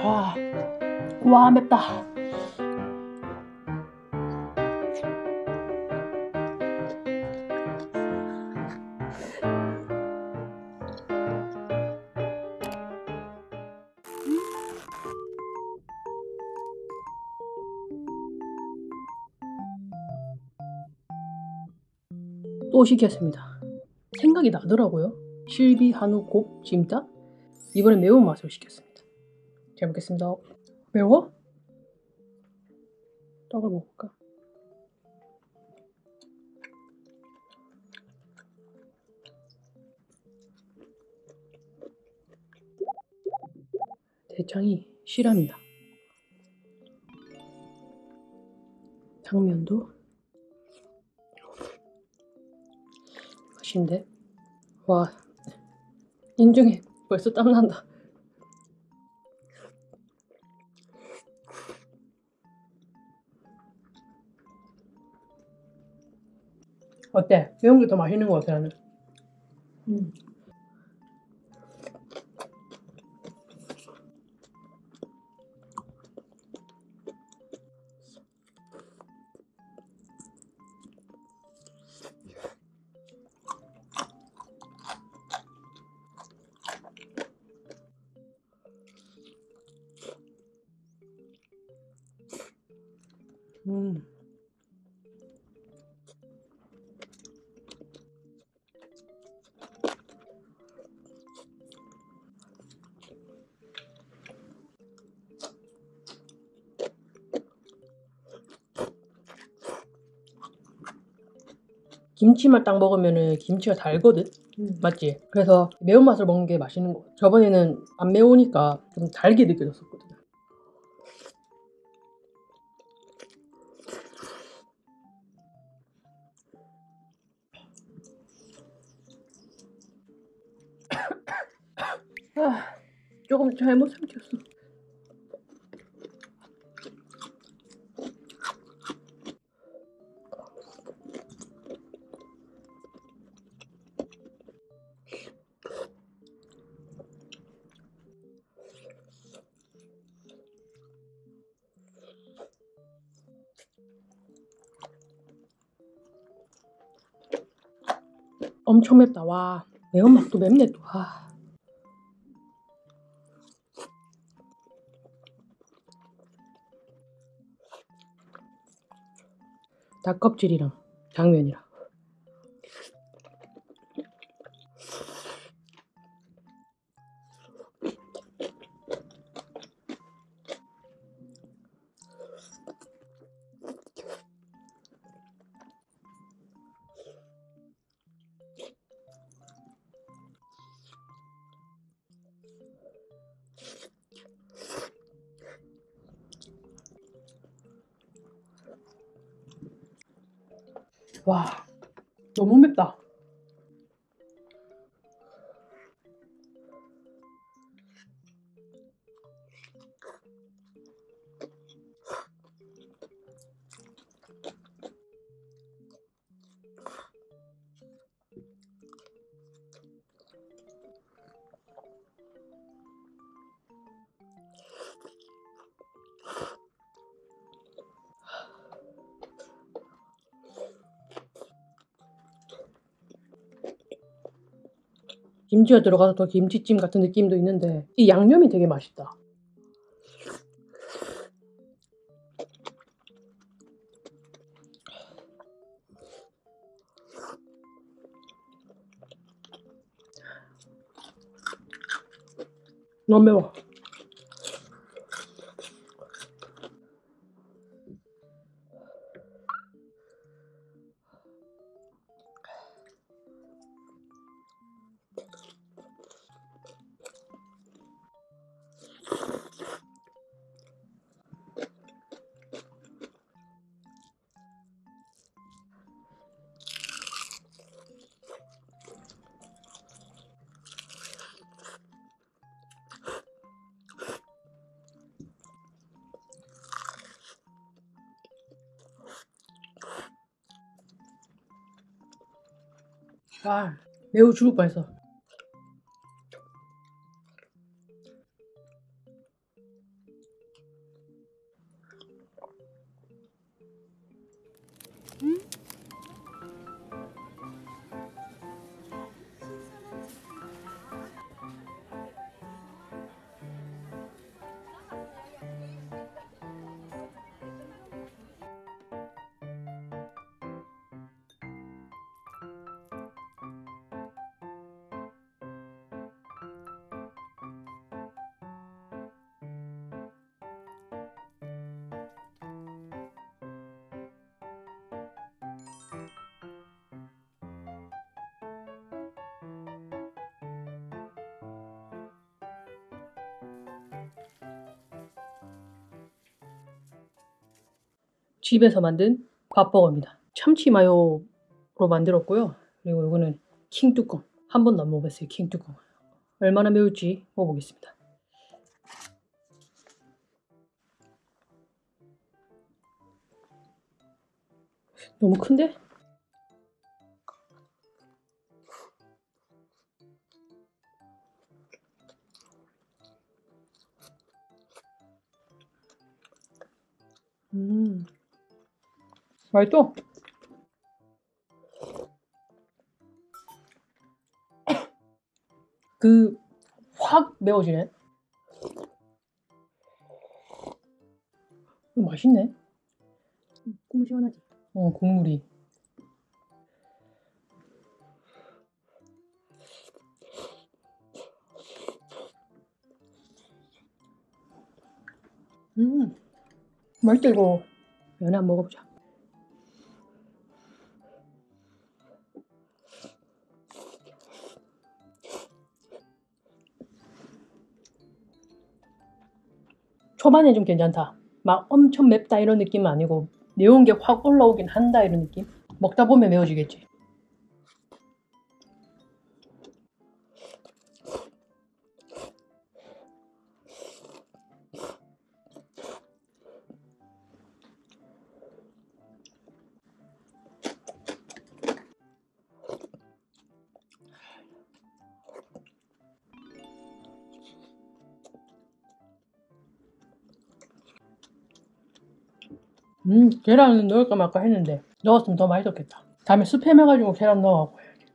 와, 와 맵다. 또 시켰습니다. 생각이 나더라고요. 실비 한우 곱 찜닭. 이번엔 매운맛으로 시켰습니다. 잘 먹겠습니다. 매워? 떡을 먹을까? 대창이 실합니다. 당면도 맛있는데? 와, 인중에 벌써 땀난다. 어때? 매운 게 더 맛있는 것 같아, 나는. 음. 음. 김치만 딱 먹으면은 김치가 달거든? 맞지? 그래서 매운맛을 먹는 게 맛있는 거 같아. 저번에는 안 매우니까 좀 달게 느껴졌었거든. 아, 조금 잘못 삼켰어. 엄청 맵다. 와, 매운맛도 맵네 또. 아. 닭껍질이랑 당면이랑. 와, 너무 맵다. 김치가 들어가서 더 김치찜 같은 느낌도 있는데 이 양념이 되게 맛있다. 너무 매워. 아, 매우 죽을 뻔했어. 집에서 만든 밥버거입니다. 참치 마요로 만들었고요. 그리고 이거는 킹뚜껑. 한 번도 안 먹어봤어요. 킹뚜껑. 얼마나 매울지 먹어보겠습니다. 너무 큰데? 맛있어. 확 매워지네. 맛있네. 국물 시원하지? 국물이. 맛있다 이거. 면에 한번 먹어보자. 초반에 좀 괜찮다. 막 엄청 맵다 이런 느낌은 아니고 매운 게 확 올라오긴 한다 이런 느낌. 먹다 보면 매워지겠지. 계란은 넣을까 말까 했는데 넣었으면 더 맛있었겠다. 다음에 스팸 해가지고 계란 넣어갖고 해야지.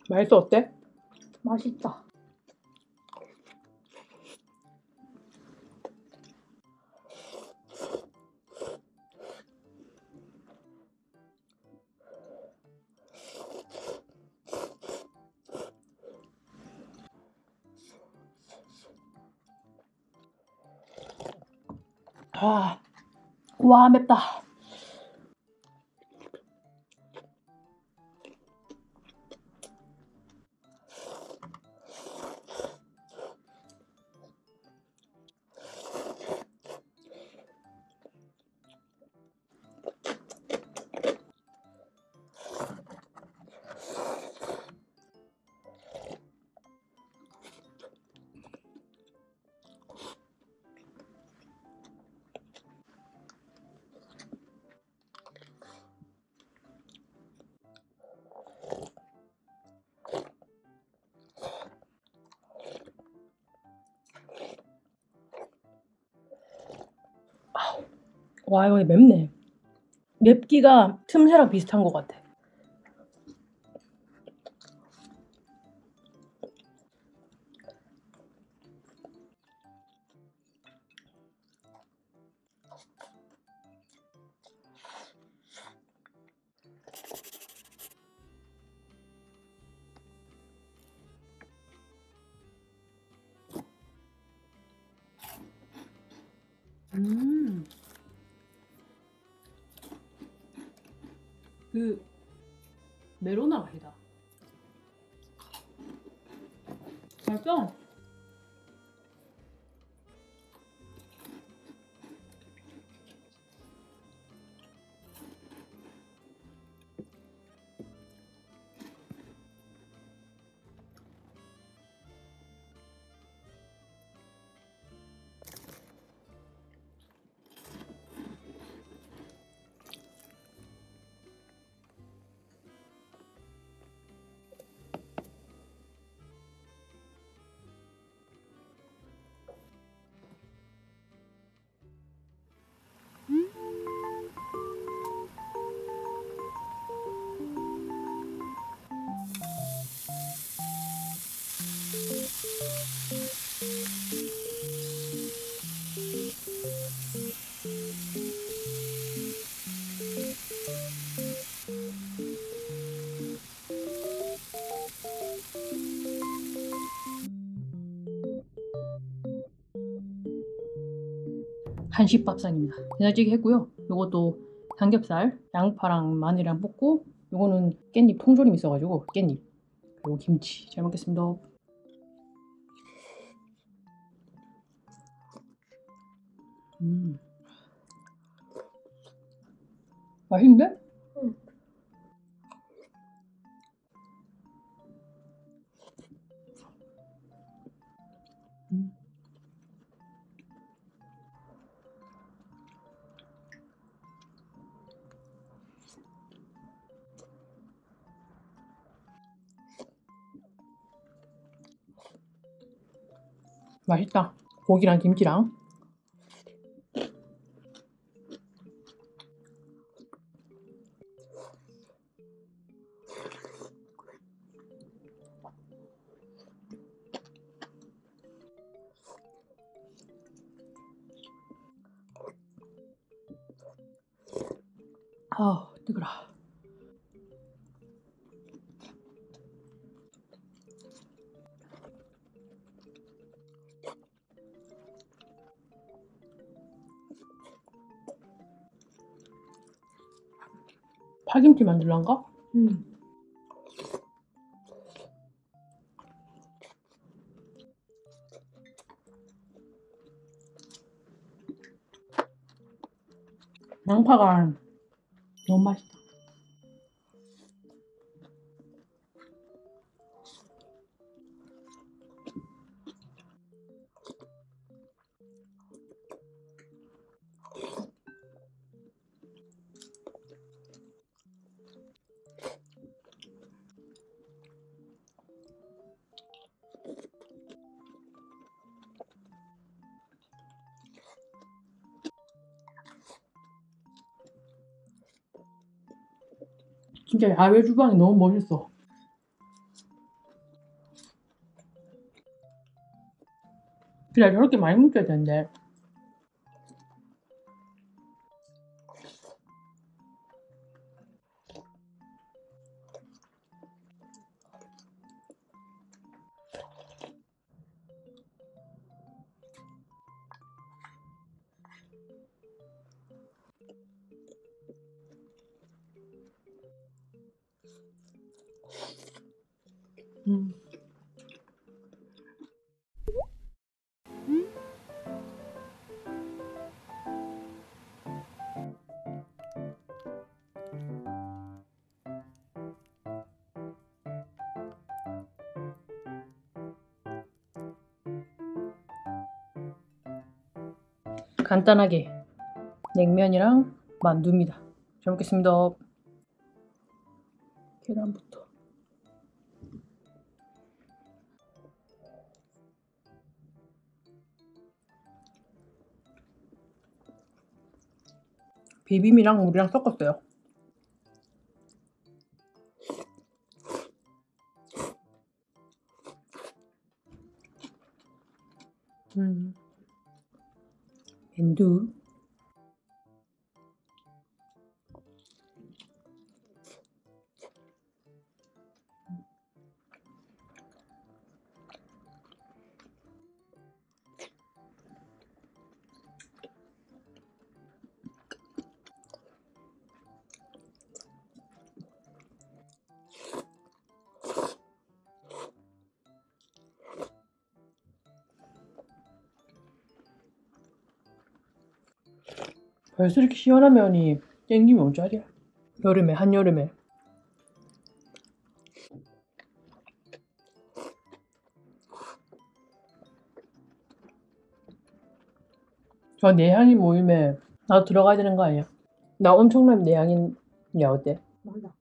맛있어 어때? 맛있다. 와 맵다. 와 이거 맵네. 맵기가 틈새랑 비슷한 것 같아. 메로나 맛이다. 맛있어? 한식 밥상입니다. 된장찌개 했고요. 요것도 삼겹살, 양파랑 마늘이랑 볶고, 요거는 깻잎 통조림 있어가지고 깻잎, 그리고 김치. 잘 먹겠습니다. 맛있는데? 응. 맛있다. 고기랑 김치랑. 아, 뜨거라. 파김치 만들란가? 응. 양파가 너무 맛있다. 진짜 야외 주방이 너무 멋있어. 그래, 저렇게 많이 묻혀야 되는데. 음. 간단하게 냉면이랑 만두입니다. 잘 먹겠습니다. 계란부터. 비빔이랑 물이랑 섞었어요. 만두. 벌써 이렇게 시원한 면이 땡기면 어쩌리야. 여름에, 한여름에. 저 내향인 모임에 나도 들어가야 되는 거 아니야? 나 엄청난 내향인이야, 어때? 맞아.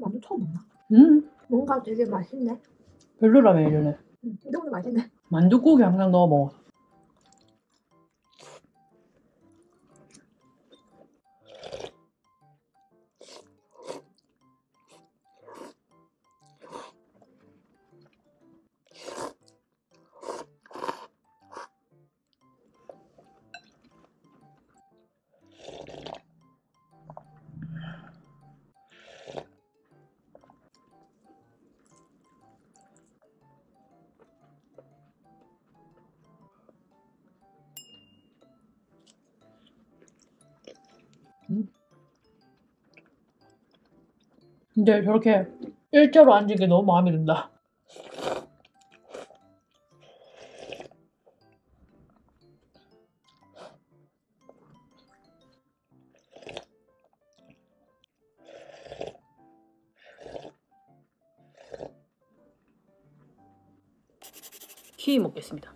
만두 처음 먹나? 뭔가 되게 맛있네. 별로라며, 이러네. 이 정도 맛있네. 만두국에 항상 넣어 먹어. 근데 저렇게 일자로 앉은 게 너무 마음에 든다. 키위 먹겠습니다.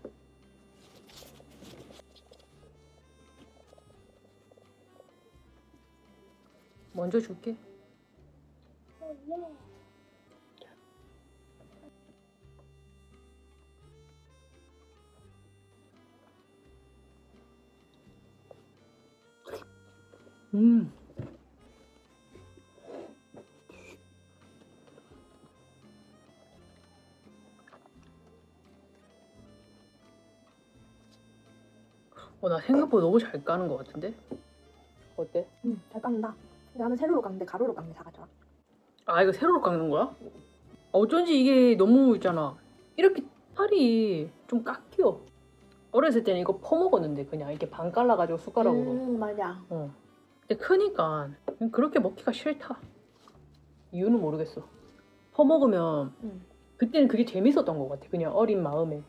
먼저 줄게. 음. 나 생각보다 너무 잘 까는 것 같은데? 어때? 응, 잘 깎는다. 나는 세로로 깎는데 가로로 깎는 게 사가져와. 아, 이거 세로로 깎는 거야? 어쩐지 이게 너무 있잖아. 이렇게 팔이 좀 깎여. 어렸을 때는 이거 퍼먹었는데 그냥 이렇게 반 잘라가지고 숟가락으로. 맞아. 근데 크니까 그렇게 먹기가 싫다. 이유는 모르겠어. 퍼먹으면 그때는 그게 재밌었던 것 같아. 그냥 어린 마음에.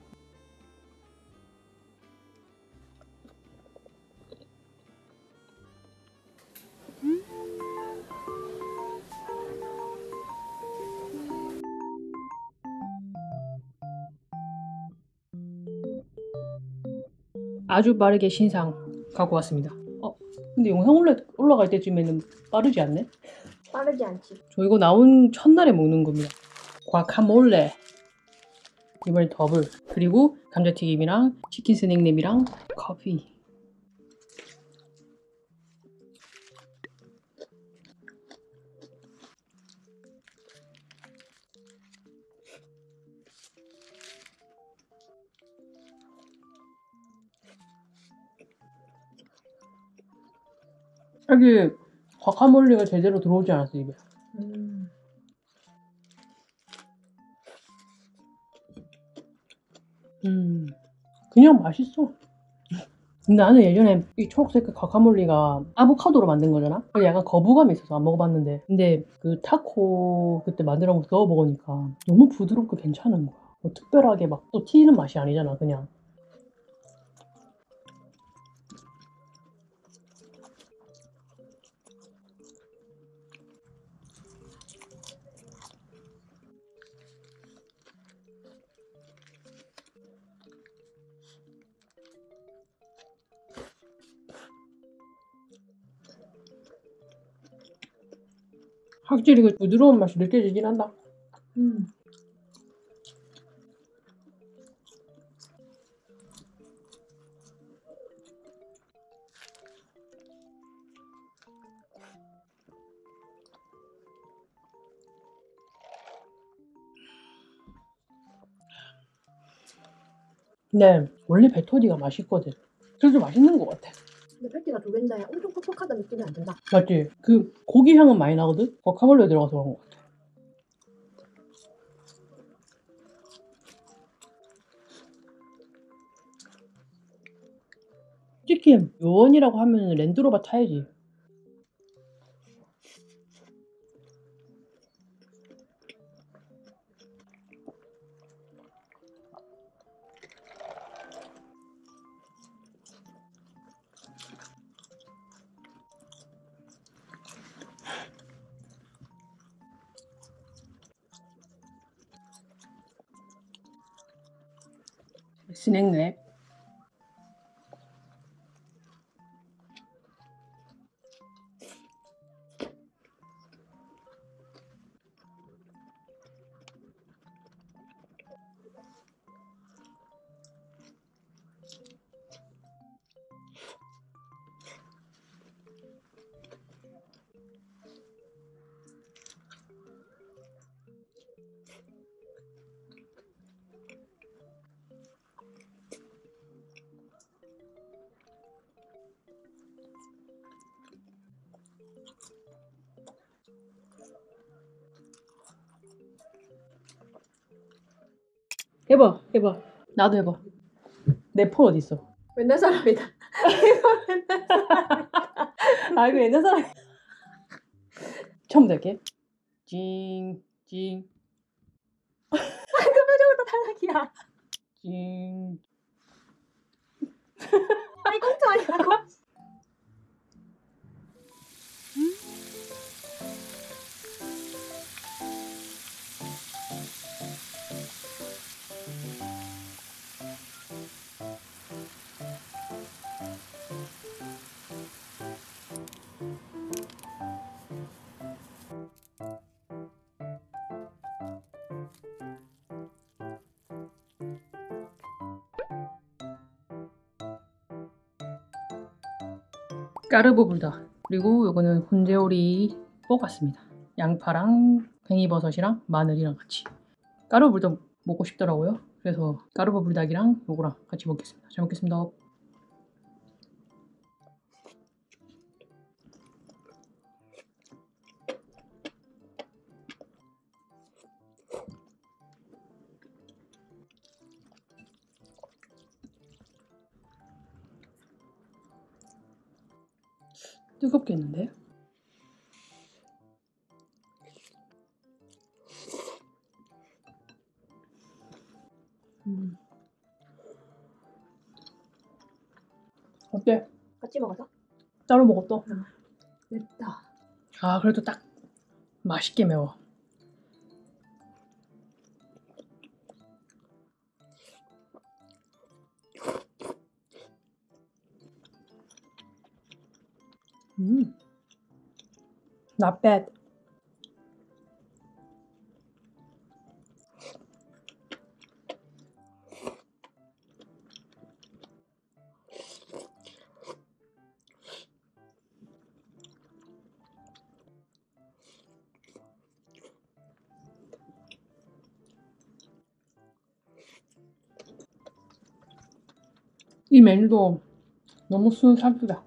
아주 빠르게 신상 갖고 왔습니다. 근데 영상 올라갈 때쯤에는 빠르지 않네? 빠르지 않지. 저 이거 나온 첫날에 먹는 겁니다. 과카몰레. 이번에 더블. 그리고 감자튀김이랑 치킨 스낵랩이랑 커피. 여기 과카몰레가 제대로 들어오지 않았어 입에. 그냥 맛있어. 근데 나는 예전에 이 초록색 과카몰리가 아보카도로 만든 거잖아? 그래서 약간 거부감이 있어서 안 먹어봤는데 근데 그 타코 그때 만들어 넣어 먹으니까 너무 부드럽고 괜찮은 거야. 뭐 특별하게 막 또 튀는 맛이 아니잖아 그냥. 확실히 그 부드러운 맛이 느껴지긴 한다. 근데 원래 베토디가 맛있거든. 그래서 맛있는 것 같아. 근데 패티가 두 개인데 엄청 퍽퍽하다는 느낌이 안 든다. 맞지? 그 고기 향은 많이 나거든? 과카몰레 들어가서 그런 것 같아. 치킨 요원이라고 하면 랜드로버 타야지. 스낵랩. 해봐, 해봐. 나도 해봐. 내 폰 어딨어? 맨날 사람이다. 아, 이거 옛날 사람. 처음부터 할게. 찡, 찡, 그 표정부터 탈락이야. 찡. 아니 꽁트 아니라고? 까르보 불닭. 그리고 요거는 훈제오리 볶았습니다. 양파랑 팽이버섯이랑 마늘이랑 같이. 까르보 불닭 먹고 싶더라고요. 그래서 까르보 불닭이랑 요거랑 같이 먹겠습니다. 잘 먹겠습니다. 뜨겁겠는데? 어때? 같이 먹어서? 따로 먹었어? 맵다. 아, 그래도 딱 맛있게 매워. Not bad. 이 메뉴도 너무 순삭이다.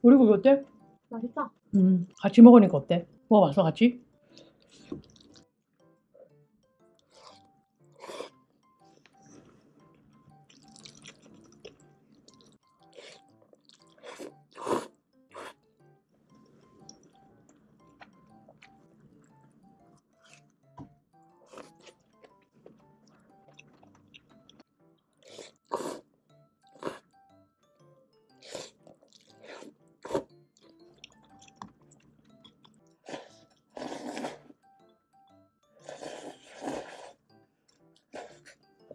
그리고 이거 어때? 맛있다. 같이 먹으니까 어때? 먹어봤어, 같이?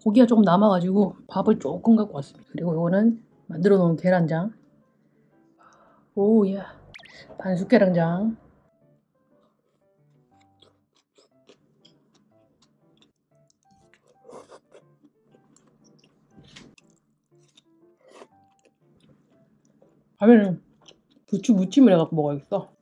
고기가 조금 남아가지고 밥을 조금 갖고 왔습니다. 그리고 이거는 만들어 놓은 계란장. 오야, 반숙 계란장. 다음에는 부추 무침을 해갖고 먹어야겠어.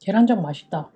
계란장 맛있다.